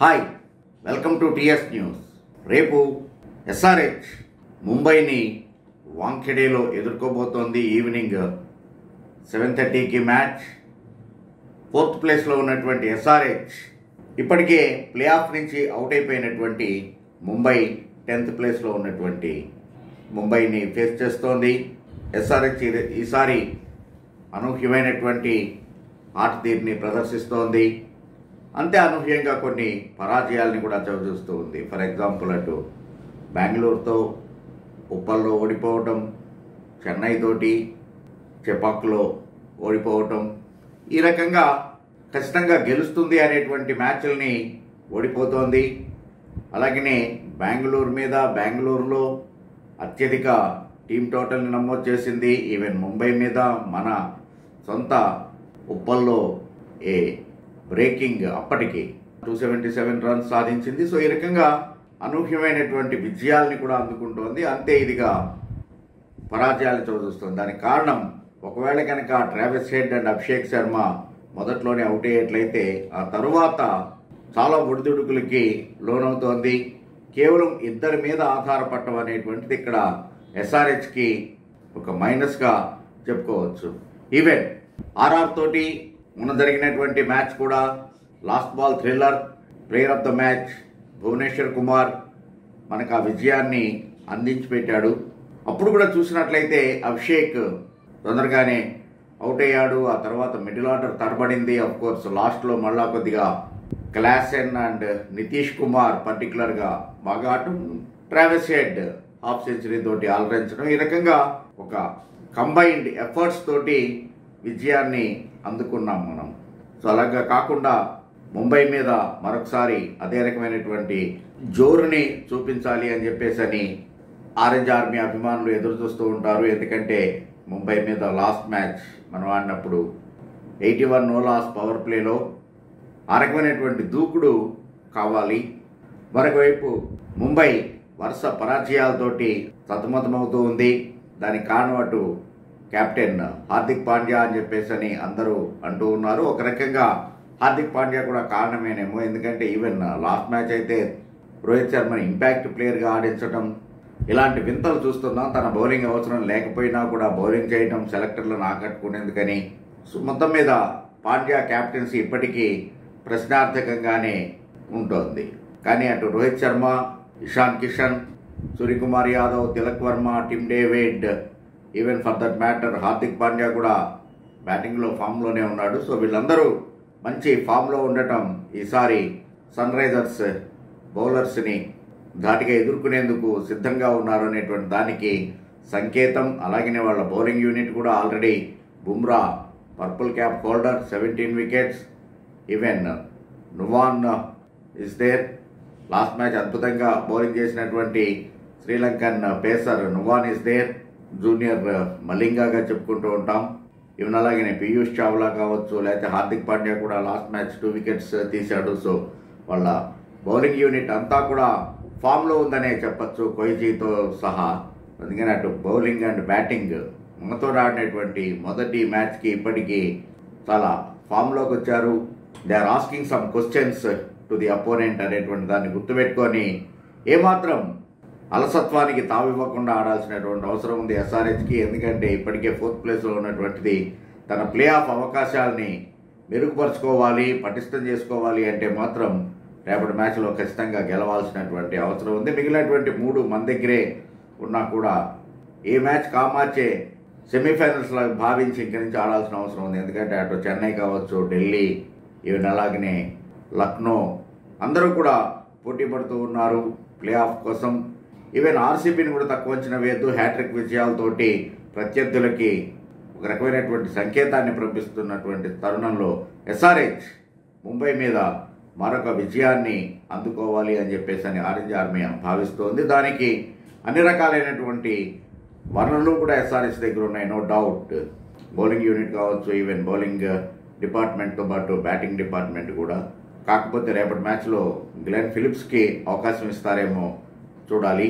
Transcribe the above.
Hi, welcome to TS news. రేపు SRH ముంబైని వాంఖెడేలో ఎదుర్కోబోతోంది. ఈవినింగ్ 7:30కి మ్యాచ్. 4th ప్లేస్లో ఉన్నటువంటి ఎస్ఆర్హెచ్ ఇప్పటికే ప్లే ఆఫ్ నుంచి అవుట్ అయిపోయినటువంటి ముంబై 10th ప్లేస్లో ఉన్నటువంటి ముంబైని ఫేస్ చేస్తోంది. ఎస్ఆర్హెచ్ ఈసారి అనూహ్యమైనటువంటి ఆట తీరుని ప్రదర్శిస్తోంది. అంతే అనూహ్యంగా కొన్ని పరాజయాల్ని కూడా చవిచూస్తూ ఉంది. ఫర్ ఎగ్జాంపుల్, అటు బెంగళూరుతో ఉప్పల్లో ఓడిపోవటం, చెన్నై తోటి చెపాక్లో ఓడిపోవటం, ఈ రకంగా ఖచ్చితంగా గెలుస్తుంది అనేటువంటి మ్యాచ్ల్ని ఓడిపోతోంది. అలాగనే బెంగళూరు మీద బెంగళూరులో అత్యధిక టీమ్ టోటల్ని నమోదు చేసింది. ఈవెన్ ముంబై మీద మన సొంత ఉప్పల్లో బ్రేకింగ్ అప్పటికి 277 రన్స్ సాధించింది. సో ఈ రకంగా అనూహ్యమైనటువంటి విజయాల్ని కూడా అందుకుంటోంది. అంతే ఇదిగా పరాజయాలను చదువుతుంది. దానికి కారణం, ఒకవేళ కనుక Travis head and Abhishek Sharma మొదట్లోనే అవుట్ అయ్యేట్లయితే ఆ తరువాత చాలా ఒడిదుడుకులకి లోనవుతోంది. కేవలం ఇద్దరి మీద ఆధారపడటం అనేటువంటిది ఇక్కడ ఎస్ఆర్హెచ్కి ఒక మైనస్గా చెప్పుకోవచ్చు. ఈవెన్ ఆర్ఆర్ తోటి మొన్న జరిగినటువంటి మ్యాచ్ కూడా last ball thriller, player of the match Bhuvneshwar Kumar మనకు ఆ విజయాన్ని అందించి పెట్టాడు. అప్పుడు కూడా చూసినట్లయితే అభిషేక్ తొందరగానే అవుట్ అయ్యాడు. ఆ తర్వాత మిడిల్ ఆర్డర్ తడబడింది. అఫ్ కోర్స్ లాస్ట్లో మళ్ళా కొద్దిగా క్లాసెన్ అండ్ నితీష్ కుమార్ పర్టికులర్గా బాగా ఆడటం, ట్రావిస్ హెడ్ హాఫ్ సెంచరీ తోటి ఆలరించడం, ఈ రకంగా ఒక కంబైన్డ్ ఎఫర్ట్స్ తోటి విజయాన్ని అందుకున్నాం మనం. సో అలాగా కాకుండా ముంబై మీద మరొకసారి అదే రకమైనటువంటి జోరుని చూపించాలి అని చెప్పేసి ఆరెంజ్ ఆర్మీ అభిమానులు ఎదురు చూస్తూ ఉంటారు. ఎందుకంటే ముంబై మీద లాస్ట్ మ్యాచ్ మనం ఆడినప్పుడు 81 నో లాస్ పవర్ ప్లేలో ఆ రకమైనటువంటి దూకుడు కావాలి. మరొకవైపు ముంబై వరుస పరాజయాలతోటి సతమతమవుతూ ఉంది. దానికి కారణం అటు కెప్టెన్ హార్దిక్ పాండ్యా అని చెప్పేసి అందరూ అంటూ ఉన్నారు. ఒక రకంగా హార్దిక్ పాండ్యా కూడా కారణమేనేమో. ఎందుకంటే ఈవెన్ లాస్ట్ మ్యాచ్ అయితే రోహిత్ శర్మని ఇంపాక్ట్ ప్లేయర్గా ఆడించడం, ఇలాంటి వింతలు చూస్తున్నాం. తన బౌలింగ్ అవసరం లేకపోయినా కూడా బౌలింగ్ చేయడం, సెలెక్టర్లను ఆకట్టుకునేందుకని. మొత్తం మీద పాండ్యా క్యాప్టెన్సీ ఇప్పటికీ ప్రశ్నార్థకంగానే ఉంటుంది. కానీ అటు Rohit Sharma, Ishan Kishan, Suryakumar Yadav, Tilak Varma, Tim David, even for that matter Hardik Pandya కూడా బ్యాటింగ్లో ఫామ్లోనే ఉన్నాడు. సో వీళ్ళందరూ మంచి ఫామ్లో ఉండటం ఈసారి సన్ రైజర్స్ బౌలర్స్ని ధాటిగా ఎదుర్కొనేందుకు సిద్ధంగా ఉన్నారు అనేటువంటి దానికి సంకేతం. అలాగనే వాళ్ళ బౌలింగ్ యూనిట్ కూడా already Bumrah purple cap holder, 17 wickets. Even Nuwan is there. Last match అద్భుతంగా బౌలింగ్ చేసినటువంటి Sri Lankan pacer Nuwan is there. Junior మలింగాగా చెప్పుకుంటూ ఉంటాం. ఈవెన్ అలాగనే పీయూష్ చావ్లా కావచ్చు, లేకపోతే హార్దిక్ పాండ్యా కూడా లాస్ట్ మ్యాచ్ 2 వికెట్స్ తీశాడు. సో వాళ్ళ బౌలింగ్ యూనిట్ అంతా కూడా ఫామ్లో ఉందనే చెప్పచ్చు, కొయిజీతో సహా. అందుకని అటు బౌలింగ్ అండ్ బ్యాటింగ్ మనతో ఆడినటువంటి మొదటి మ్యాచ్కి ఇప్పటికీ చాలా ఫామ్లోకి వచ్చారు. They are asking some questions to the opponent అనేటువంటి దాన్ని గుర్తుపెట్టుకొని ఏమాత్రం అలసత్వానికి తావివ్వకుండా ఆడాల్సినటువంటి అవసరం ఉంది ఎస్ఆర్హెచ్కి. ఎందుకంటే ఇప్పటికే 4th ప్లేస్లో ఉన్నటువంటిది తన ప్లే ఆఫ్ అవకాశాలని మెరుగుపరుచుకోవాలి, పటిష్టం చేసుకోవాలి అంటే మాత్రం రేపటి మ్యాచ్లో ఖచ్చితంగా గెలవాల్సినటువంటి అవసరం ఉంది. మిగిలినటువంటి 3 మన దగ్గరే ఉన్నా కూడా ఏ మ్యాచ్ కామార్చే సెమీఫైనల్స్లో భావించి ఇంక నుంచి ఆడాల్సిన అవసరం ఉంది. ఎందుకంటే అటు చెన్నై కావచ్చు, ఢిల్లీ, ఈవెన్ అలాగనే లక్నో అందరూ కూడా పోటీ పడుతూ ఉన్నారు ప్లే ఆఫ్ కోసం. ఈవెన్ ఆర్సీబీని కూడా తక్కువ అంచనా వేయద్దు. హ్యాట్రిక్ విజయాలతోటి ప్రత్యర్థులకి ఒక రకమైనటువంటి సంకేతాన్ని పంపిస్తున్నటువంటి తరుణంలో ఎస్ఆర్హెచ్ ముంబై మీద మరొక విజయాన్ని అందుకోవాలి అని చెప్పేసి ఆరెంజ్ ఆర్మీ భావిస్తోంది. దానికి అన్ని రకాలైనటువంటి వనరులు కూడా ఎస్ఆర్హెచ్ దగ్గర ఉన్నాయి, నో డౌట్. బౌలింగ్ యూనిట్ కావచ్చు, ఈవెన్ బౌలింగ్ డిపార్ట్మెంట్తో పాటు బ్యాటింగ్ డిపార్ట్మెంట్ కూడా. కాకపోతే రేపటి మ్యాచ్లో గ్లెన్ ఫిలిప్స్కి అవకాశం ఇస్తారేమో చూడాలి.